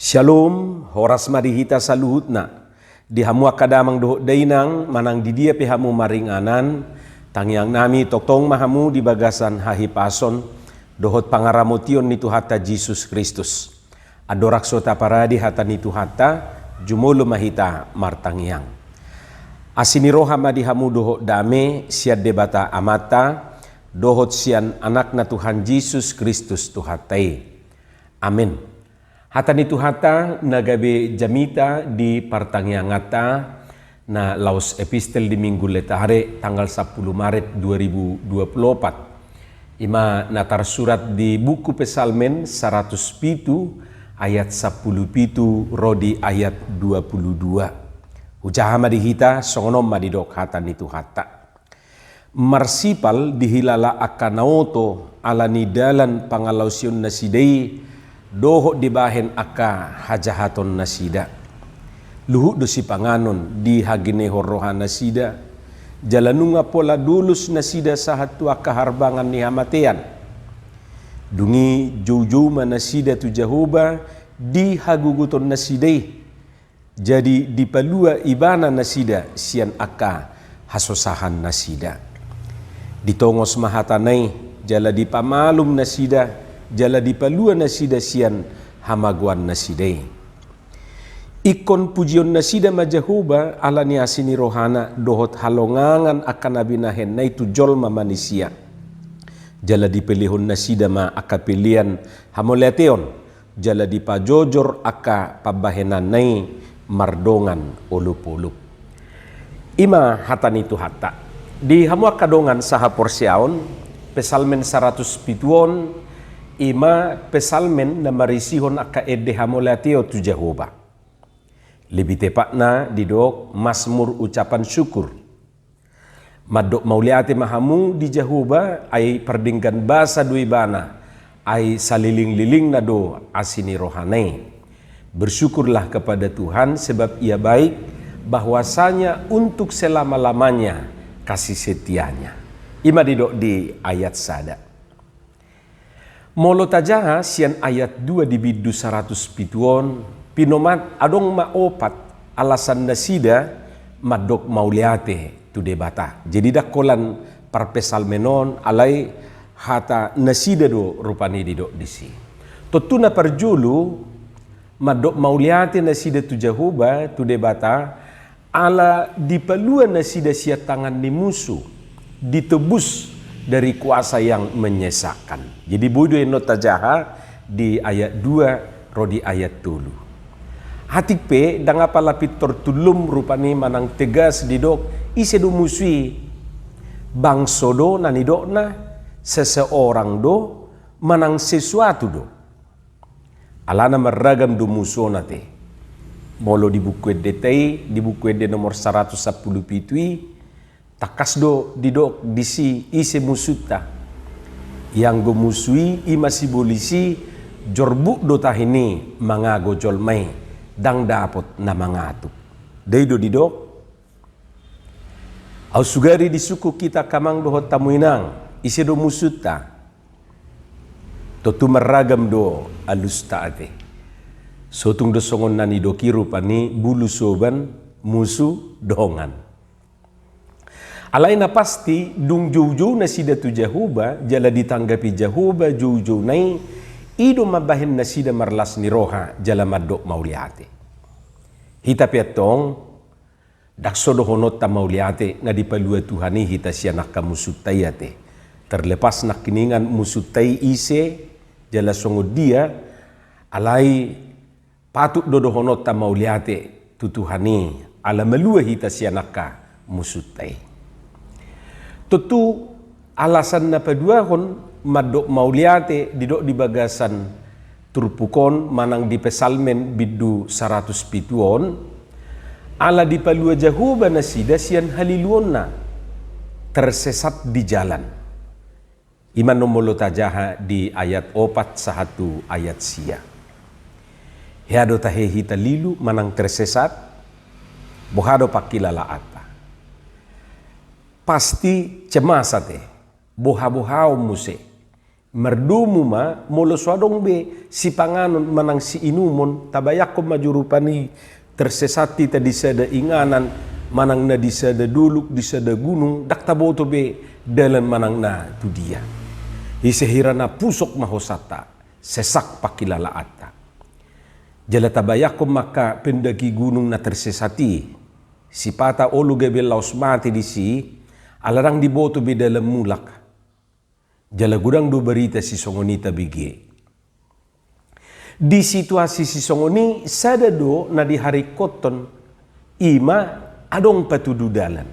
Shalom, horas marihita saluhutna. Di hamu akadamang dohok dainang, manang di dia pihamu maringanan, tangiang nami toktong mahamu di bagasan hahipason, dohot pangaramotion ni Tuhata Jesus Kristus. Adorak sota paradi hata ni Tuhata, jumolo mahita martangiang. Asini roha madihamu dohok dame, siad debata amata, dohot sian anak na Tuhan Jesus Kristus Tuhatai. Amin. Hata ni Tuhata nagabe jamita di partangiangata na laus epistel di minggu letare tanggal 10 Maret 2024. Ima natar surat di buku Pesalmen 107 ayat 10 rodi ayat 22. Ucaha madihita songonom madidok hata ni Tuhata. Marsipal dihilala akanaoto ala nidalan pangalausion nasidei doho dibahen aka hajahaton nasida. Luhuk dosi panganon di hagine horoha nasida. Jalanunga pola dulus nasida sahatu aka harbangan ni hamatean. Dungi jauh-jauh nasida tu jahuba di haguguton nasidai. Jadi dipalua ibana nasida sian aka hasosahan nasida. Ditongos mahatanai jala dipamalum nasida, jala dipalua nasida sian hamaguan nasidai. Ikon pujion nasida majahuba ala ni asini rohana dohot halongangan akan abinahen na itu jolma manusia. Jala dipelihon nasida ma aka pilihan hamoleteon, jala dipajojor aka pabahenan nai mardongan ulup-ulup. Ima hata ni Tuhata. Di hamu akadongan saha porsiaon, Pesalmen 107 ima pesalmen na marisihon aka ede hamolateo tu Jehovah. Lebih tepatna didok Mazmur ucapan syukur. Madok mauliate mahamu di Jehovah ay perdinggan basa duibana ay saliling-liling na do asini rohanai. Bersyukurlah kepada Tuhan sebab ia baik, bahwasanya untuk selama-lamanya kasih setianya. Ima didok di ayat sada. Molo tajaha sian ayat 2 di bidu 100 pituon, pinomat adong maopat alasan nasida madok mauliate tu debata. Jadi dakolan parpesalmenon alai hata nasida do rupani didok disi. Totuna perjulu madok mauliate nasida tu jahuba tu debata ala dipaluan nasida sia tangan ni musuh ditebus dari kuasa yang menyesakan. Jadi bodoh nota jaha di ayat 2 rodi ayat tulu. Hatik pe dangapa lapit tortulum rupani manang tegas didok isedo musui bangsodo nanidokna seseorang do manang sesuatu do. Alana meragam do musona te. Molo di buku edetei, di buku ede nomor 110 pitui, takas do didok disi ise musuta. Yang go musui ima sibolisi jorbuk do tahini mangago jolmai dang dapot na mangatu. Deido didok. Au sugari di suku kita kamang dohot tamuinang ise do musuta. Totu meragam do alusta ate. Sotung do songon nani do kiru pani bulu soban musuh dongan. Alaina pasti dung jauh-jauh nasida tu jahuba jala ditanggapi jahuba jauh-jauh nai ido mabahin nasida marlas ni roha jala madok mauliate. Hita piatong daksodo honot ta mauliate nga dipalua Tuhani hita siya nakamusutayate. Terlepas nak kiningan musutay ise jala songod dia alai patut dodohonot ta mauliate tutuhani ala melua hita siya naka musutay. Tentu alasan na paduahon madok mauliate didok di bagasan turpukon manang di pesalmen bidu 100 pituon ala dipalua jahuba nasida sian haliluonna tersesat di jalan. Iman nomolo tajaha di ayat 4 sahatu ayat sia. Heado tahe hita lilu manang tersesat, bohado pakilala apa. Pasti cemasate, boha-bohao muse, merdumu ma molo swadong be si panganon manang si inumon tabayak ko majurupani tersesati tadi sada inganan manang na di sada duluk di sada gunung dak taboto be dalam manang na tu dia isehirana pusok mahosata sesak pakilalaata jala tabayak ko maka pendaki gunung na tersesati si pata olu gebe laos mati di si alarang diboto be dalam mulak jala gudang do berita si songonita bigi. Di situasi si songoni sadado na di hari koton ima adong patududalan.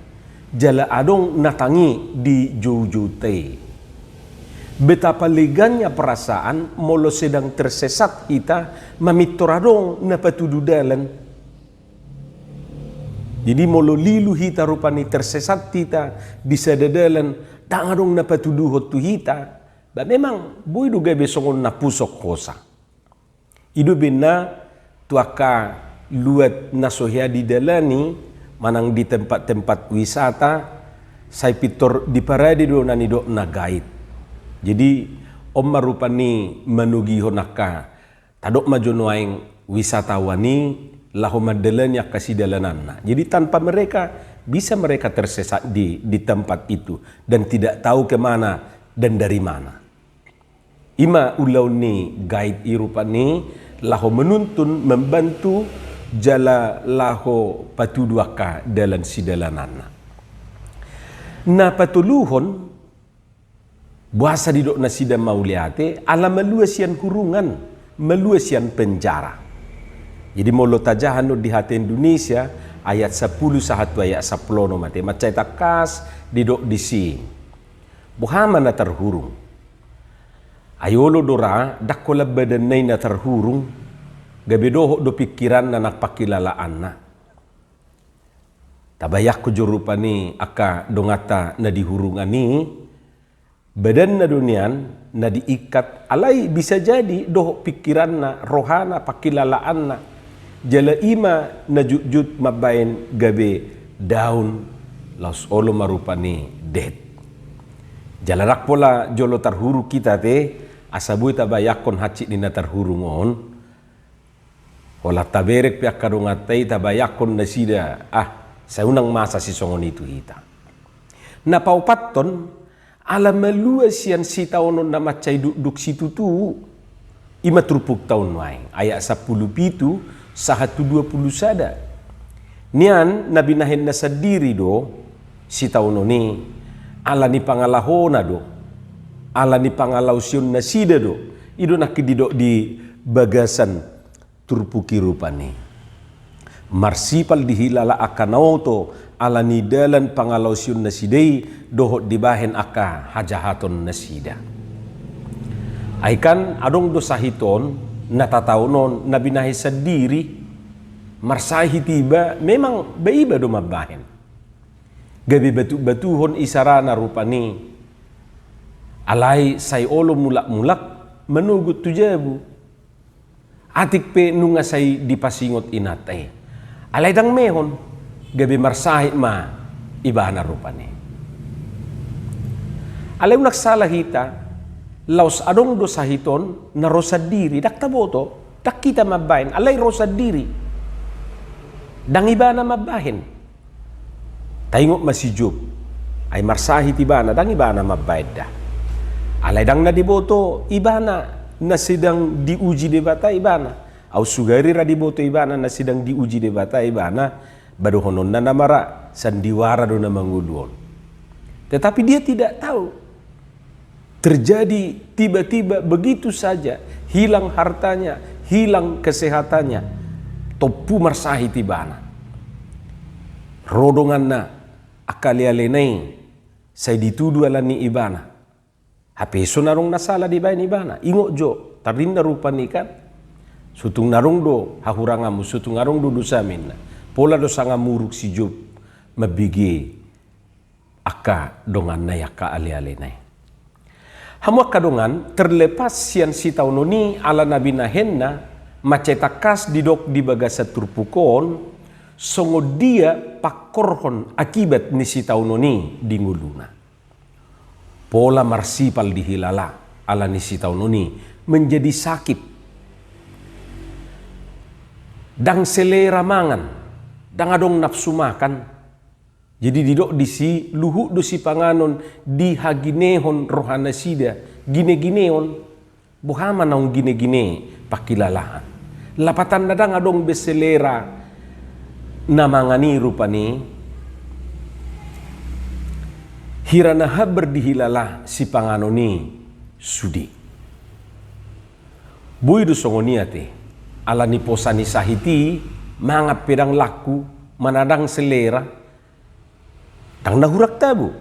Jala adong natangi di jauh-jauh teh. Betapa leganya perasaan molo sedang tersesat kita mamitoradong na patududalan. Jadi molo lilu hita rupani tersesat kita di sadadalan tangadong na patuduhot tu hita. Ba memang boy duga besongon na pusok kosa. Idu bina tuaka luat nasohya di dalani manang di tempat-tempat wisata saya pitor di parade do nani do na guide. Jadi om marupani manugi honaka tadok majonoaing wisatawani laho madelanya kasih dalanana. Jadi tanpa mereka bisa mereka tersesat di tempat itu dan tidak tahu kemana dan dari mana. Ima ulau ni guide irupani laho menuntun membantu jala laho patuduaka dalam sidalanana. Na patuluhon buasa didok na sida mauliate ala meluasian kurungan, meluasian penjara. Jadi molo tajahan di hati Indonesia ayat 10 sahatu ayat 10 no mate macai takas didok disi. Buhama na terhurung. Ayolo dora dakola badanay na terhurung gabedoho do pikiran na nakpakilalaan na. Tabayak ko jurupani aka dongata na dihurungani badan na dunian na diikat alay bisa jadi doho pikiran na rohana pakilalaan na jala ima na jujut mabain gabe daun laos olo marupani dead. Jalarak pola jolo terhuru kita te asabuy tabayakon hacik ni na terhurungon wala taberek pihak kadongatay tabayakon na sida sa unang masa si songon itu hita. Napaupaton ala maluas yan si taonon na macay duk situ tu ima trupuk taon waing ayat 10 sa 120 sada. Nian nabinahin na sa diri do si taonon ni ala ni pangalahona do ala ni pangalausion na sida do ido nakidido di bagasan turpuki rupani marsipal dihilala akanauto ala ni dalan pangalausion na sidai dohot dibahen aka hajahaton na sida. Aikan adong dosahiton natataunon nabinahi sa diri marsahi tiba memang baiba do mabahen. Gabi batu-batuhon isarana rupani alay say olo mulak-mulak menugut tujabu atik pe nunga say dipasingot inatay alay dang mehon gabi marsahi ma ibana rupani alay unaksala hita laos adong dosahiton na rosad diri dak taboto dak kita mabahin alay rosad diri dang ibana mabahin taingok masijub ay marsahi tibana dang ibana mabayad da alay dang na diboto ibana na sedang diuji debata ibana au sugari ra diboto ibana na sedang diuji debata ibana badohonon na namara sandiwara do na mangudon. Tetapi dia tidak tahu terjadi tiba-tiba begitu saja hilang hartanya, hilang kesehatannya, topu marsahi tibana rodongan na akalialenay say ditudu alani ibana hape so narong nasala di bayan ibana ingo jo tarin na rupa ni kan sutung narong do hahurangamu sutung narong do dusamin pola do sanga muruk si job mabigi aka dongan na yaka ali-alenay hamwa kadongan terlepas sian si taunoni ala nabi nahenna macetakas didok di bagasa turpukon songo dia pakorhon akibat ni si taunoni di nguluna. Pola marsipal dihilala ala ni si taunoni menjadi sakit. Dang selera mangan, dang adong nafsu makan. Jadi didok disi luhu dosi panganon dihaginehon rohana sida gine-gineon buhama naung gine-gine pakilalahan. Lapatan dadang adong beselera namangani rupani hirana haber dihilala si panganoni sudi. Bui do songoniate ala ni posani sahiti mangap pedang laku manadang selera dang nahurak tabu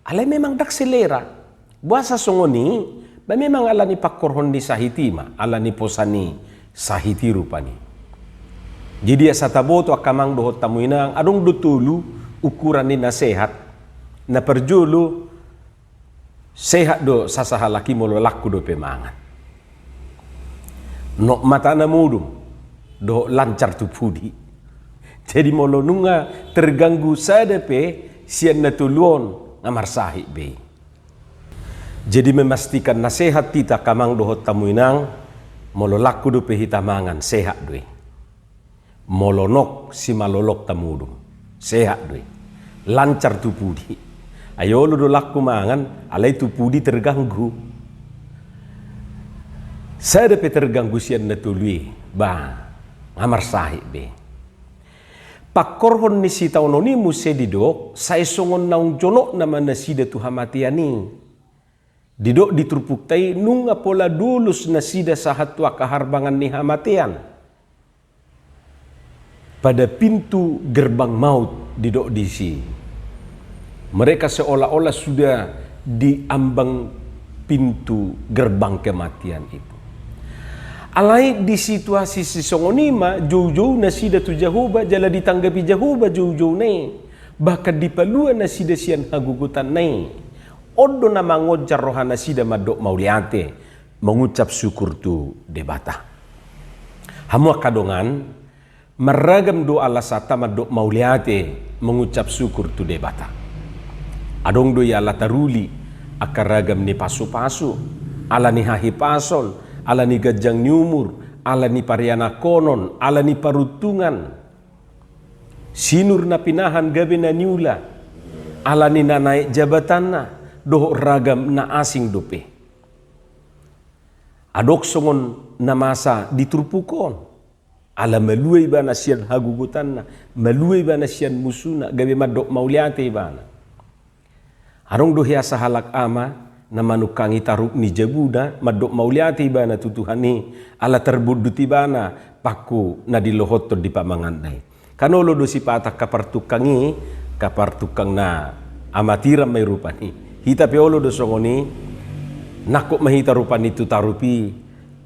ala memang dak selera buasa songoni ba memang ala ni pakorhon di sahiti ma ala ni posani sahiti rupani. Jadi asa taboto akamang dohot tamuinang adong dutulu ukuran ni nasehat na perjulu sehat do sasahalaki molo laku do pemangan. No mata na mudum do lancar tu pudi. Jadi molo nunga terganggu sadepe sian na tuluon ngamar sahi be. Jadi memastikan nasihat kita kamang dohot tamuinang molo laku do pehitamangan sehat doi. Molonok si malolok tamudum sehat doi. Lancar tu pudi. Ayo lo do laku mangan alai tu pudi terganggu. Saya dapat terganggu sian natului ba ngamar sahib be. Pakorhon ni si taunoni muse didok saya songon naung jonok nama nasida tu hamatiani. Didok ditrupuktai nunga pola dulus nasida sahat tua kaharbangan ni hamatian. Pada pintu gerbang maut didok disi. Mereka seolah-olah sudah diambang pintu gerbang kematian itu. Alai di situasi sisongonima jauh-jauh nasida tu jahuba jala ditanggapi jahuba jauh-jauh ne bahkan dipalua nasida sian hagugutan ne odo nama ngojar rohana sida madok mauliate mengucap syukur tu debata hamu kadongan meragam doa lasata madok mauliate mengucap syukur tu debata adong do ya lataruli akaragam ni pasu-pasu ala ni hahi pason ala ni gajang nyumur, ala ni pariana konon, ala ni parutungan. Sinur na pinahan gabi na nyula, ala ni nanai jabatan na, doh ragam na asing dope. Adok songon na masa diturpukon, ala meluai bana sian hagugutan na, meluai bana sian musuna, gabi madok mauliate bana. Arong doh hiasa halak ama, na manukangi taruk ni jabuda madok mauliati bana tutuhani ala terbuduti bana paku na dilohoto di pamangan nai kanolo do sipata kapartukangi kapartukang na amatiram may rupani hita peolo do songoni nakok mahita rupani tu tarupi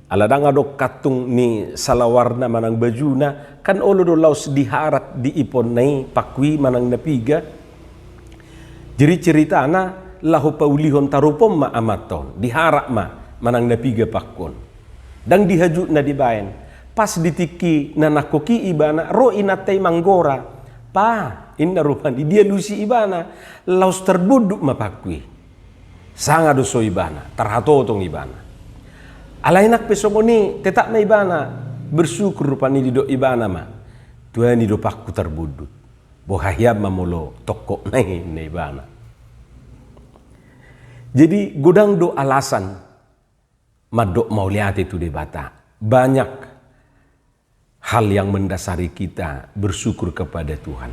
ala danga do katung ni salawarna manang bajuna kan olo do laus diharat di ipon nai pakwi manang napiga jadi cerita na lahu paulihon tarupom ma amaton diharap ma manang napiga pakon dang dihaju na dibayan pas ditiki na nakoki ibana ro inatay manggora pa inna rupani dia lusi ibana laus terbuduk ma pakwi sanga doso ibana terhatotong ibana alainak pesomoni tetap na ibana bersyukur rupani dido ibana ma tuhan dido pakku terbuduk bohayab mamolo tokok nai na ibana. Jadi godang do alasan madok mauliate itu debata. Banyak hal yang mendasari kita bersyukur kepada Tuhan.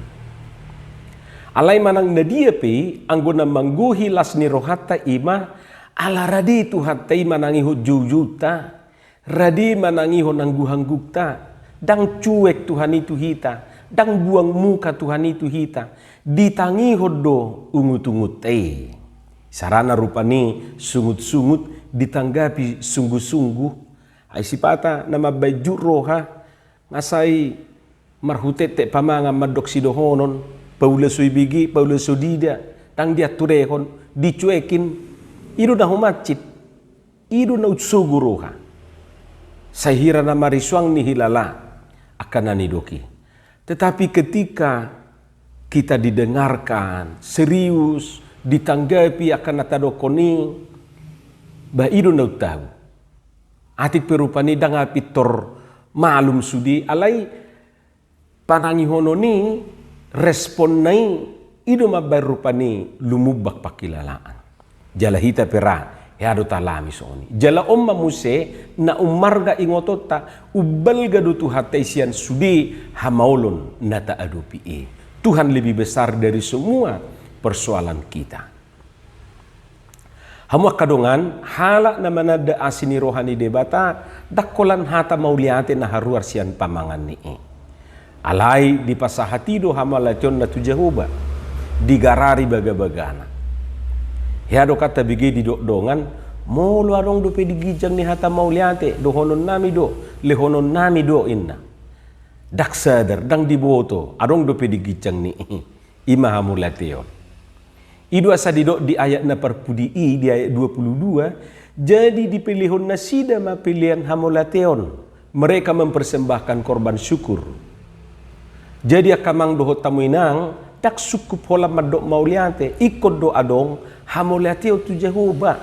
Alai manang nadia pe anggona mangguhi lasni rohata ima ala radi Tuhan tei manangi jujuta radi manangi nangguhanggukta dang cuek Tuhan itu hita dang buang muka Tuhan itu hita ditangi hodo ungut-ungut tei. Sarana rupani sungut-sungut ditanggapi sungguh-sungguh. Ay sipata nama baju roha masai marhutete pamanga madok sidohonon paula suibigi paula sudida tang dia turehon dicuekin idu na humacit idu na utsugu roha sahira na mariswang ni hilala akan nanidoki. Tetapi ketika kita didengarkan serius ditanggapi akan natadokoni Ba ido na tahu. Atit perupani danga pitor malum sudi alai panangi hono ni respon nai ido mabar rupani lumubak pakilalaan. Jala hita pera yado talami soni. Jala omma muse na umarga ingotota ubal gadu tuhat isian sudi hamaulun nata adupi. Tuhan lebih besar dari semua persoalan kita. Hamwa kadongan hala na manada asini rohani debata dakolan hata mauliate na haruar sian pamangan ni. Alai di pasahatido hamalation na tu Jehovah digarari baga-bagana. Yado kata bigi di dongan molo adong do pedigijang ni hata mauliate do honon nami do le honon nami do inna. Dak sadar dang diboto adong do pedigijang ni ima hamulateo. Idu asa didok di ayat na perpudi di ayat 22 jadi dipilihon na sida ma pilihan hamulateon. Mereka mempersembahkan korban syukur. Jadi akamang doho tamuinang tak sukup hola madok mauliate ikut do adong hamulateo tu Jehovah.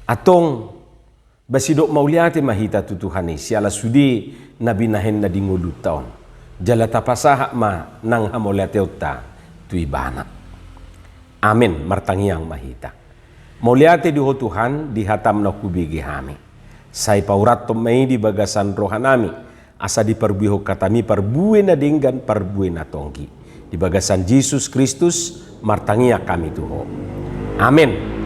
Atong basidok mauliate mahita tu Tuhani siala sudi nabi nahen na dingulu taon. Jala tapasahak ma nang hamulateo ta tu ibana. Amin martangiang mahita. Mauliate diho Tuhan dihatam na kubigi hami. Say paurat tomai di bagasan rohanami. Asa diperbiho katami parbue na dinggan parbue na tonggi. Di bagasan Yesus Kristus martangia kami tuho. Amin.